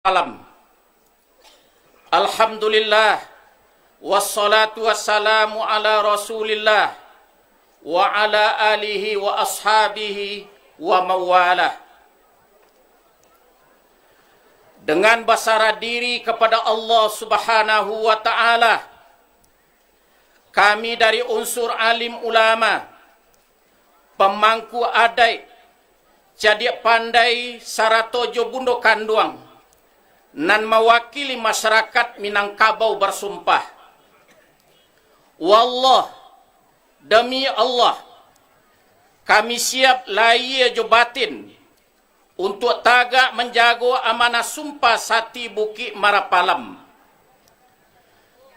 Alam. Alhamdulillah wassalatu wassalamu ala Rasulillah wa ala alihi wa ashabihi wa mawalah. Dengan bersarah diri kepada Allah Subhanahu wa taala, kami dari unsur alim ulama, pemangku adat, jadi pandai saratojo bundo kanduang, nan mewakili masyarakat Minangkabau bersumpah. Wallah, demi Allah, kami siap lahir jo batin untuk tagak menjaga amanah sumpah Sati Bukit Marapalam.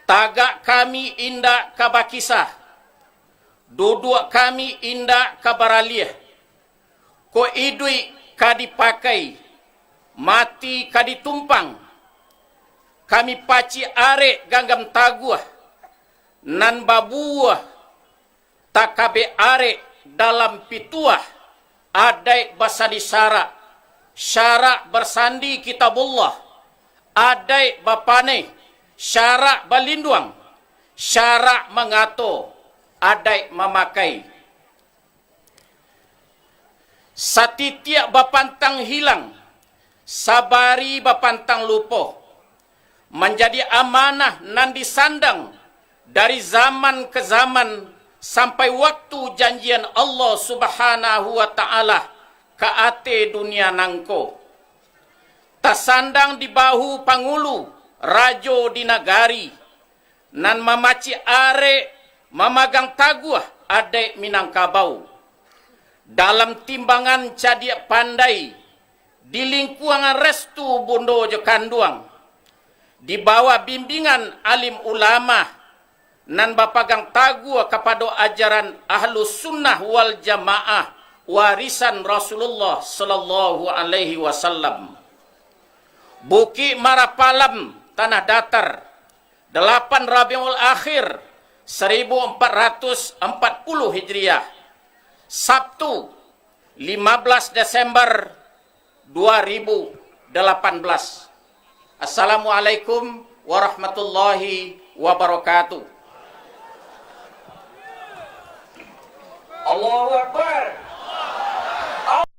Tagak kami indak kabakisah, duduk kami indak kabaralih, ko idui kadipakai, mati kaditumpang. Kami paci arek ganggam taguah, nan babuah takabe arek dalam pituah, adai basadi syarak bersandi kitabullah, adai bapane syarak balinduang, syarak mengato, adai memakai. Satitiak bapantang hilang, sabari bapantang lupo, menjadi amanah nan disandang dari zaman ke zaman sampai waktu janjian Allah Subhanahu wa taala ke ate dunia nangko. Tasandang di bahu pangulu rajo di nagari, nan mamaci are mamagang taguah adek Minangkabau. Dalam timbangan cadiak pandai, di lingkungan restu bondo jo kanduang, di bawah bimbingan alim ulama, nan bapagang taguah kepada ajaran ahlus sunnah wal jamaah, warisan Rasulullah sallallahu alaihi wasallam. Bukit Marapalam, tanah datar, 8 Rabiul Akhir 1440 Hijriah, Sabtu 15 Desember 2018. Assalamualaikum warahmatullahi wabarakatuh. Allahu Akbar.